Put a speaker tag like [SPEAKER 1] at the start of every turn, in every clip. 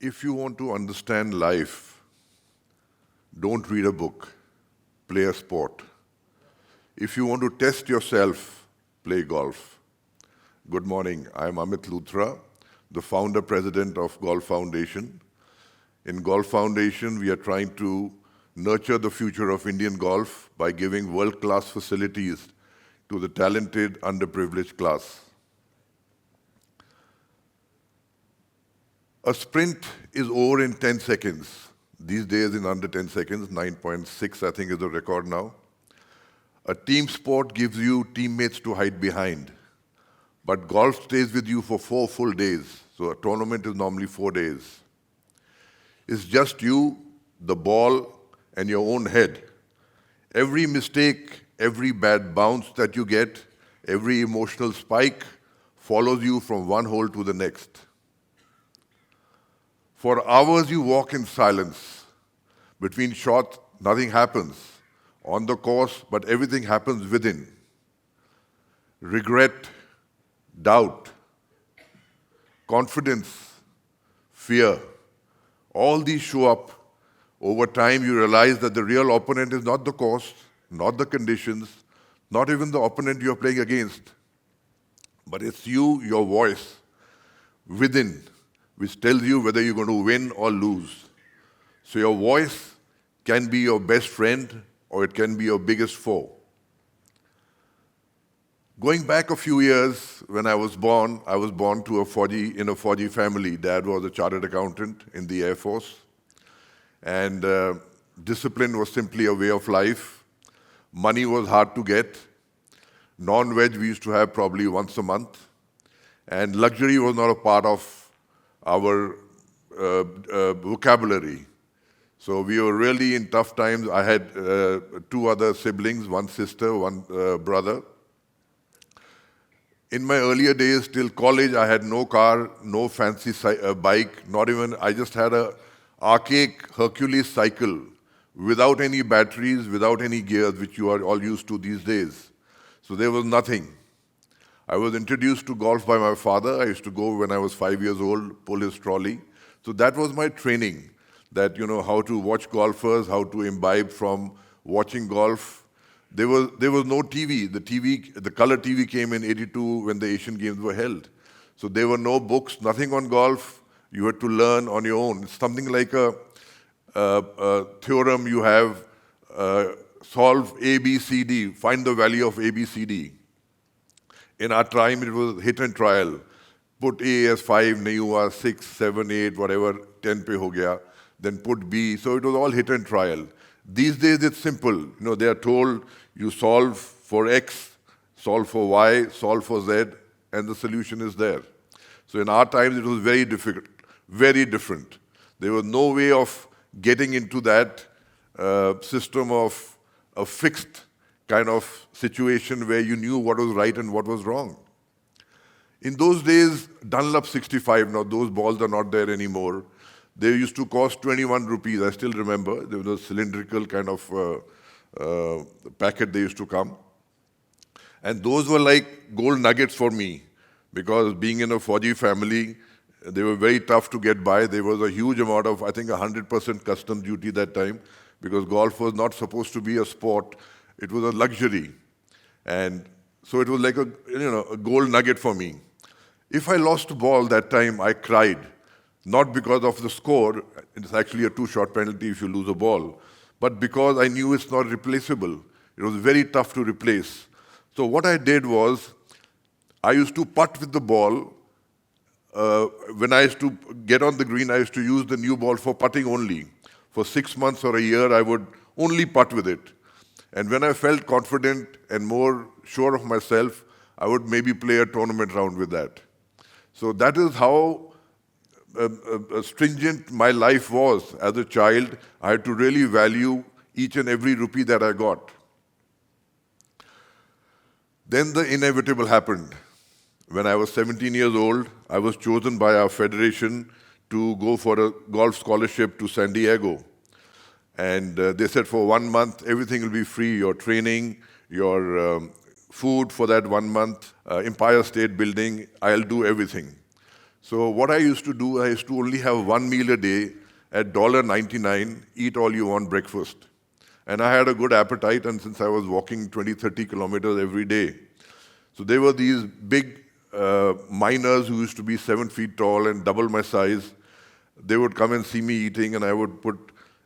[SPEAKER 1] If you want to understand life, don't read a book, play a sport. If you want to test yourself, play golf. Good morning, I'm Amit Luthra, the founder president of Golf Foundation. In Golf Foundation, we are trying to nurture the future of Indian golf by giving world-class facilities to the talented, underprivileged class. A sprint is over in 10 seconds. These days in under 10 seconds, 9.6 I think is the record now. A team sport gives you teammates to hide behind. But golf stays with you for 4 full days. So a tournament is normally 4 days. It's just you, the ball, and your own head. Every mistake, every bad bounce that you get, every emotional spike follows you from one hole to the next. For hours you walk in silence. Between shots, nothing happens. On the course, but everything happens within. Regret, doubt, confidence, fear. All these show up. Over time you realize that the real opponent is not the course, not the conditions, not even the opponent you're playing against. But it's you, your voice, within, which tells you whether you're going to win or lose. So your voice can be your best friend or it can be your biggest foe. Going back a few years, when I was born to a Fauji family. Dad was a chartered accountant in the Air Force. And discipline was simply a way of life. Money was hard to get. Non-veg we used to have probably once a month. And luxury was not a part of our vocabulary. So we were really in tough times. I had 2 other siblings, 1 sister, 1 brother. In my earlier days, till college, I had no car, no fancy bike, not even, I just had a archaic Hercules cycle without any batteries, without any gears, which you are all used to these days. So there was nothing. I was introduced to golf by my father. I used to go when I was 5 years old, pull his trolley. So that was my training, that, how to watch golfers, how to imbibe from watching golf. There was no TV. The color TV came in '82 when the Asian Games were held. So there were no books, nothing on golf. You had to learn on your own. It's something like a theorem you have, solve A, B, C, D, find the value of A, B, C, D. In our time, it was hit and trial. Put A as 5, nahi hua, 6, 7, 8, whatever, 10 pe ho gaya. Then put B. So it was all hit and trial. These days, it's simple. They are told you solve for X, solve for Y, solve for Z, and the solution is there. So in our times, it was very difficult, very different. There was no way of getting into that system of a fixed kind of situation where you knew what was right and what was wrong. In those days, Dunlop 65, now those balls are not there anymore. They used to cost 21 rupees, I still remember. There was a cylindrical kind of packet they used to come. And those were like gold nuggets for me, because being in a Fauji family, they were very tough to get by. There was a huge amount of, I think, 100% custom duty that time, because golf was not supposed to be a sport. It was a luxury. And so it was like a gold nugget for me. If I lost a ball that time, I cried. Not because of the score, it's actually a 2-shot penalty if you lose a ball, but because I knew it's not replaceable. It was very tough to replace. So what I did was, I used to putt with the ball. When I used to get on the green, I used to use the new ball for putting only. For 6 months or a year, I would only putt with it. And when I felt confident and more sure of myself, I would maybe play a tournament round with that. So that is how stringent my life was as a child. I had to really value each and every rupee that I got. Then the inevitable happened. When I was 17 years old, I was chosen by our federation to go for a golf scholarship to San Diego. And they said for 1 month, everything will be free, your training, your food for that 1 month, Empire State Building, I'll do everything. So what I used to do, I used to only have one meal a day at $1.99, eat all you want breakfast. And I had a good appetite, and since I was walking 20, 30 kilometers every day. So there were these big miners who used to be 7 feet tall and double my size. They would come and see me eating, and I would put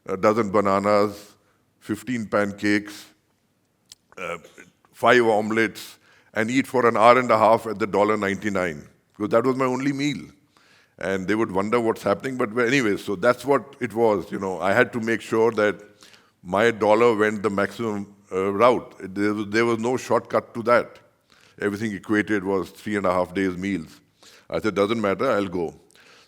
[SPEAKER 1] a dozen bananas, 15 pancakes, 5 omelets, and eat for an hour and a half at the $1.99, because that was my only meal. And they would wonder what's happening, but anyway, so that's what it was. I had to make sure that my dollar went the maximum route. There was no shortcut to that. Everything equated was 3.5 days meals. I said, doesn't matter, I'll go.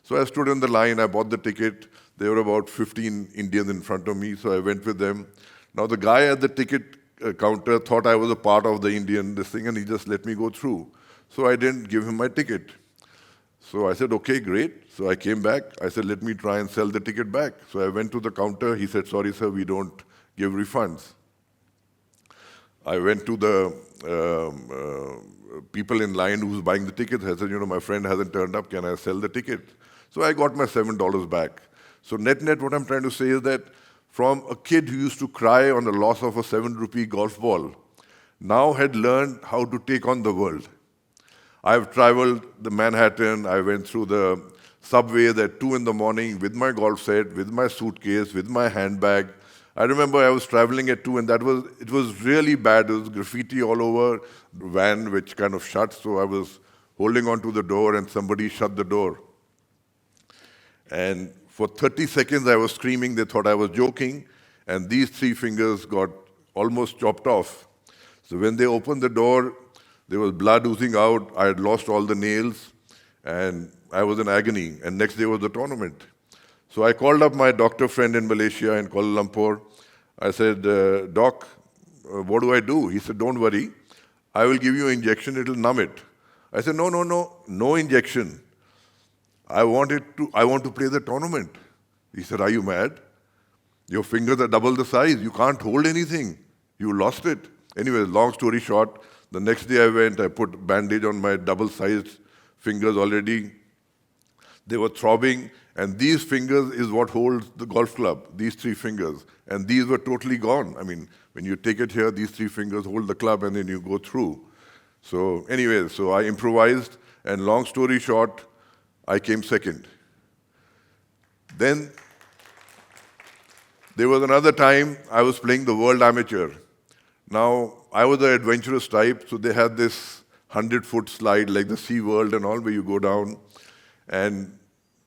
[SPEAKER 1] So I stood in the line, I bought the ticket. There were about 15 Indians in front of me, so I went with them. Now the guy at the ticket counter thought I was a part of the Indian this thing, and he just let me go through. So I didn't give him my ticket. So I said, okay, great. So I came back. I said, let me try and sell the ticket back. So I went to the counter. He said, sorry, sir, we don't give refunds. I went to the people in line who was buying the tickets. I said, my friend hasn't turned up. Can I sell the ticket? So I got my $7 back. So net, what I'm trying to say is that from a kid who used to cry on the loss of a 7-rupee golf ball, now had learned how to take on the world. I've traveled the Manhattan. I went through the subways at 2 in the morning with my golf set, with my suitcase, with my handbag. I remember I was traveling at 2, and it was really bad. There was graffiti all over the van, which kind of shut, so I was holding on to the door, and somebody shut the door. And for 30 seconds, I was screaming. They thought I was joking, and these 3 fingers got almost chopped off. So when they opened the door, there was blood oozing out. I had lost all the nails, and I was in agony. And next day was the tournament. So I called up my doctor friend in Malaysia, in Kuala Lumpur. I said, Doc, what do I do? He said, don't worry. I will give you an injection. It'll numb it. I said, no injection. I want to play the tournament. He said, are you mad? Your fingers are double the size. You can't hold anything. You lost it. Anyway, long story short, the next day I went, I put bandage on my double-sized fingers already. They were throbbing, and these fingers is what holds the golf club, these 3 fingers. And these were totally gone. I mean, when you take it here, these 3 fingers hold the club, and then you go through. So anyway, so I improvised, and long story short, I came second. Then there was another time I was playing the World Amateur. Now, I was an adventurous type, so they had this 100-foot slide like the Sea World and all, where you go down. And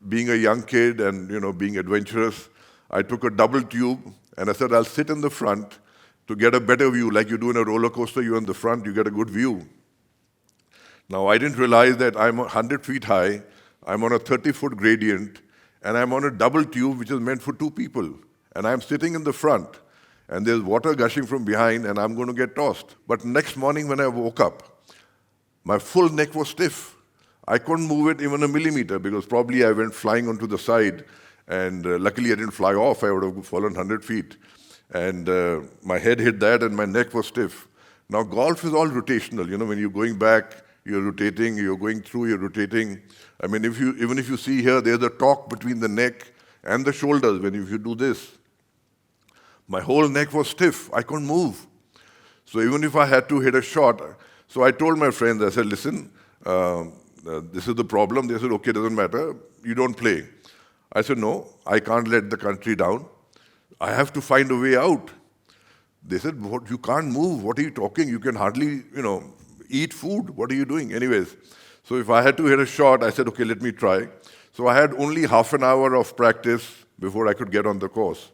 [SPEAKER 1] being a young kid and being adventurous, I took a double tube, and I said, I'll sit in the front to get a better view. Like you do in a roller coaster, you're in the front, you get a good view. Now, I didn't realize that I'm 100 feet high, I'm on a 30-foot gradient, and I'm on a double tube, which is meant for 2 people. And I'm sitting in the front, and there's water gushing from behind, and I'm going to get tossed. But next morning when I woke up, my full neck was stiff. I couldn't move it even a millimeter, because probably I went flying onto the side, and luckily I didn't fly off. I would have fallen 100 feet. And my head hit that, and my neck was stiff. Now, golf is all rotational. When you're going back, you're rotating, you're going through, you're rotating. I mean, even if you see here, there's a torque between the neck and the shoulders if you do this. My whole neck was stiff. I couldn't move. So even if I had to hit a shot, so I told my friends, I said, listen, this is the problem. They said, okay, doesn't matter. You don't play. I said, no, I can't let the country down. I have to find a way out. They said, what, you can't move. What are you talking? You can hardly, eat food. What are you doing? Anyways, so if I had to hit a shot, I said, okay, let me try. So I had only half an hour of practice before I could get on the course.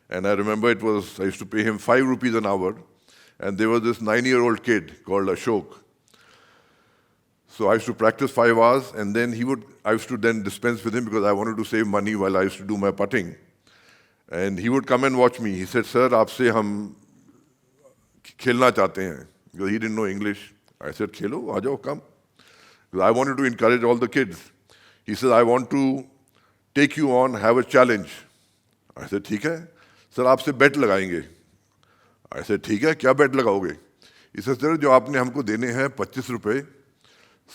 [SPEAKER 1] And I remember I used to pay him 5 rupees an hour. And there was this 9-year-old kid called Ashok. So I used to practice 5 hours, and then I used to then dispense with him because I wanted to save money while I used to do my putting. And he would come and watch me. He said, sir, aapse hum khelna chahte hain. Because he didn't know English. I said, khelo, aa jao, come. Because I wanted to encourage all the kids. He said, I want to take you on, have a challenge. I said, ठीक है. Sir, आपसे bet लगाएंगे. I said, ठीक है, क्या bet लगाओगे? He said, sir, जो आपने हमको देने हैं 25 रुपए,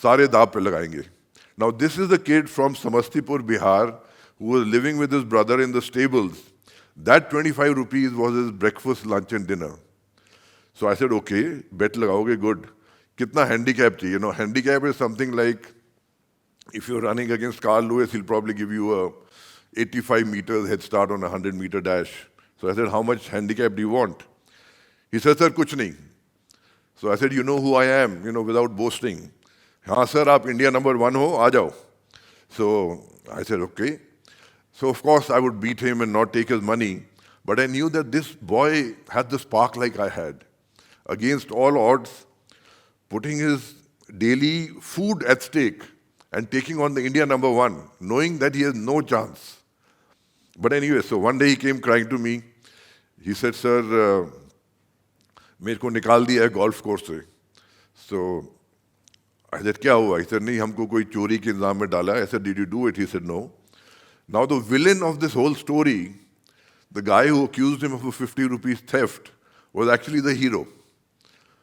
[SPEAKER 1] सारे दाव पे लगाएंगे. Now, this is the kid from Samastipur, Bihar, who was living with his brother in the stables. That 25 rupees was his breakfast, lunch, and dinner. So I said, okay, bet lagaoge, good. Kitna handicap chahiye? You know, handicap is something like, if you're running against Carl Lewis, he'll probably give you a 85 meters head start on a 100-meter dash. So I said, how much handicap do you want? He said, sir, kuch nahi. So I said, you know who I am, without boasting. हाँ sir, आप India #1 हो, आ जाओ. So I said, okay. So of course I would beat him and not take his money. But I knew that this boy had the spark like I had. Against all odds, putting his daily food at stake and taking on the India #1, knowing that he has no chance. But anyway, so one day he came crying to me. He said, sir, मेरे को निकाल दिया है golf course से. So I said, क्या हुआ? He said, नहीं, हमको कोई चोरी के इल्जाम में डाला. I said, did you do it? He said, no. Now the villain of this whole story, the guy who accused him of a 50 rupees theft, was actually the hero.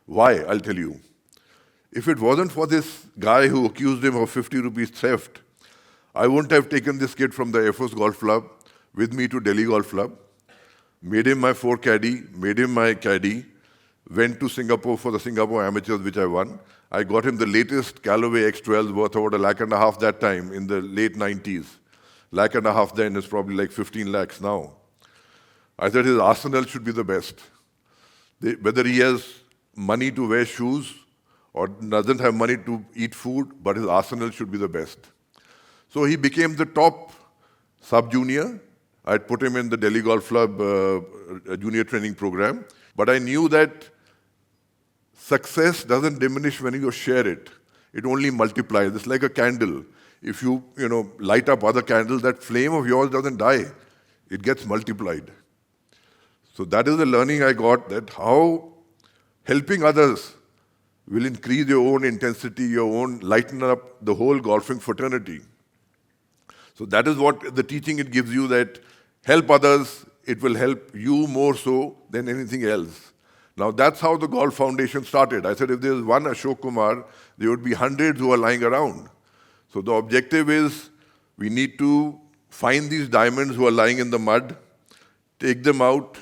[SPEAKER 1] Why? I'll tell you. If it wasn't for this guy who accused him of 50 rupees theft, I wouldn't have taken this kid from the Air Force Golf Club with me to Delhi Golf Club, made him my 4 caddy, made him my caddy, went to Singapore for the Singapore Amateurs, which I won. I got him the latest Callaway X12 worth about $1.5 lakh that time in the late 90s. $1.5 lakh then is probably like 15 lakhs now. I said his arsenal should be the best. Whether he has money to wear shoes or doesn't have money to eat food, but his arsenal should be the best. So he became the top sub-junior. I'd put him in the Delhi Golf Club junior training program. But I knew that success doesn't diminish when you share it. It only multiplies. It's like a candle. If you, light up other candles, that flame of yours doesn't die. It gets multiplied. So that is the learning I got, that how helping others will increase your own intensity, your own, lighten up the whole golfing fraternity. So that is what the teaching it gives you, that help others, it will help you more so than anything else. Now that's how the Golf Foundation started. I said if there's one Ashok Kumar, there would be hundreds who are lying around. So the objective is we need to find these diamonds who are lying in the mud, take them out.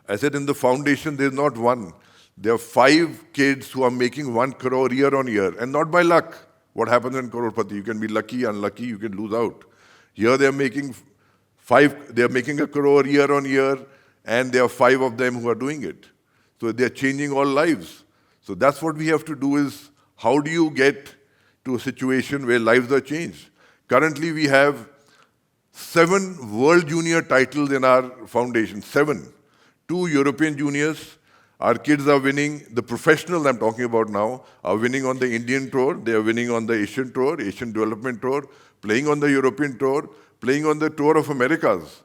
[SPEAKER 1] I said in the foundation there's not one. There are 5 kids who are making 1 crore year on year, and not by luck. What happens in Crorepati? You can be lucky, unlucky, you can lose out. Here they're making 1 crore year on year, and there are 5 of them who are doing it. So they're changing all lives. So that's what we have to do, is how do you get to a situation where lives are changed? Currently we have 7 World Junior titles in our foundation, 7. 2 European juniors. Our kids are winning, the professionals I'm talking about now, are winning on the Indian Tour, they are winning on the Asian Tour, Asian Development Tour, playing on the European Tour, playing on the Tour of Americas.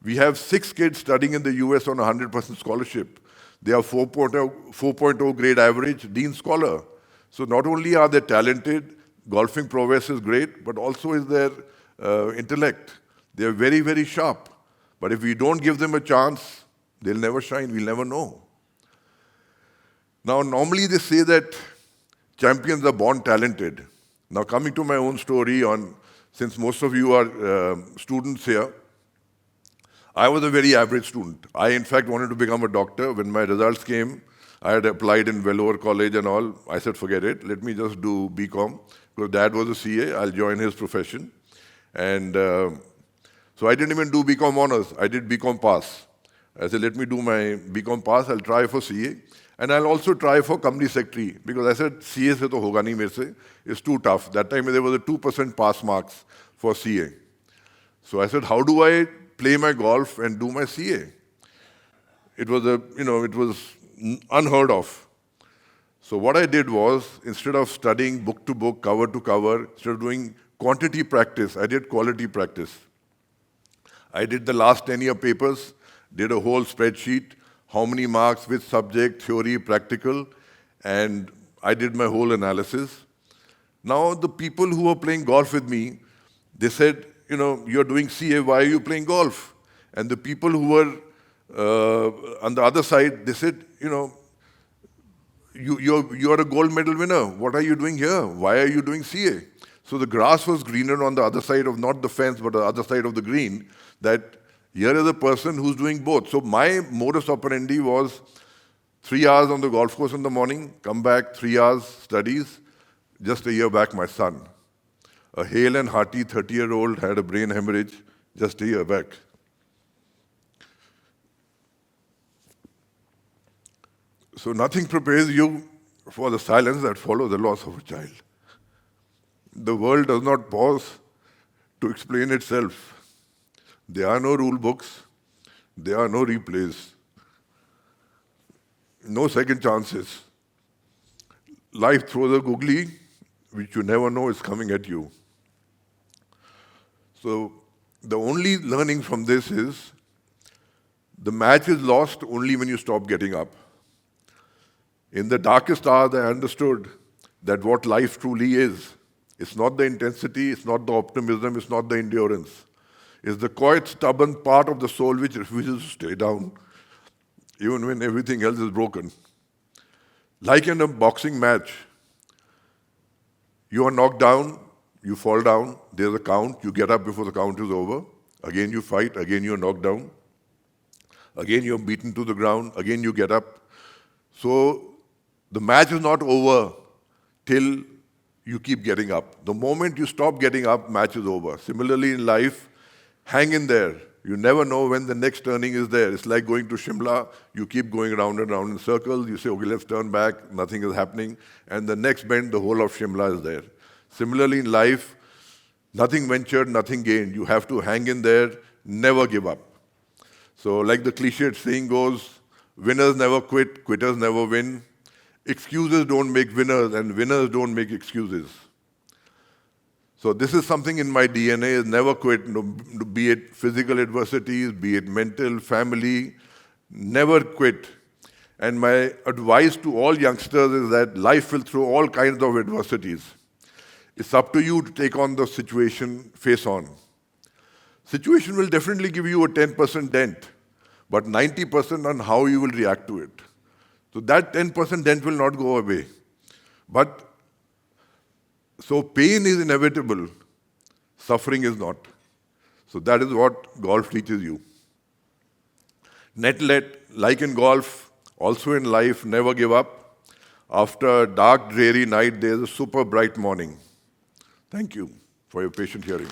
[SPEAKER 1] We have 6 kids studying in the US on a 100% scholarship. They are 4.0 grade average, Dean Scholar. So not only are they talented, golfing prowess is great, but also is their intellect. They are very, very sharp. But if we don't give them a chance, they'll never shine, we'll never know. Now, normally they say that champions are born talented. Now, coming to my own story, since most of you are students here, I was a very average student. I, in fact, wanted to become a doctor. When my results came, I had applied in Vellore College and all. I said, forget it. Let me just do BCom. Because Dad was a CA. I'll join his profession. And so I didn't even do BCom honors. I did BCom pass. I said, let me do my BCom pass. I'll try for CA. And I'll also try for company secretary. Because I said, CA se to hoga nahi mere se. It's too tough. That time there was a 2% pass marks for CA. So I said, how do I play my golf and do my CA? It was it was unheard of. So what I did was, instead of studying book to book, cover to cover, instead of doing quantity practice, I did quality practice. I did the last 10-year papers, did a whole spreadsheet, how many marks, which subject, theory, practical, and I did my whole analysis. Now the people who were playing golf with me, they said, you're doing CA, why are you playing golf? And the people who were on the other side, they said, you're a gold medal winner. What are you doing here? Why are you doing CA? So the grass was greener on the other side of not the fence, but the other side of the green, that here is a person who's doing both. So my modus operandi was 3 hours on the golf course in the morning, come back, 3 hours studies. Just a year back, my son, a hale and hearty 30-year-old, had a brain hemorrhage just a year back. So nothing prepares you for the silence that follows the loss of a child. The world does not pause to explain itself. There are no rule books. There are no replays. No second chances. Life throws a googly, which you never know is coming at you. So the only learning from this is the match is lost only when you stop getting up. In the darkest hours, I understood that what life truly is. It's not the intensity, it's not the optimism, it's not the endurance. It's the quiet, stubborn part of the soul which refuses to stay down, even when everything else is broken. Like in a boxing match, you are knocked down, you fall down, there's a count, you get up before the count is over. Again you fight, again you're knocked down. Again you're beaten to the ground, again you get up. So the match is not over till you keep getting up. The moment you stop getting up, match is over. Similarly in life, hang in there. You never know when the next turning is there. It's like going to Shimla. You keep going round and round in circles. You say, okay, let's turn back. Nothing is happening. And the next bend, the whole of Shimla is there. Similarly in life, nothing ventured, nothing gained. You have to hang in there, never give up. So like the cliched saying goes, winners never quit, quitters never win. Excuses don't make winners, and winners don't make excuses. So this is something in my DNA, is never quit, be it physical adversities, be it mental, family, never quit. And my advice to all youngsters is that life will throw all kinds of adversities. It's up to you to take on the situation face on. Situation will definitely give you a 10% dent, but 90% on how you will react to it. So that 10% dent will not go away. But so pain is inevitable, suffering is not. So that is what golf teaches you. Like in golf, also in life, never give up. After a dark, dreary night, there is a super bright morning. Thank you for your patient hearing.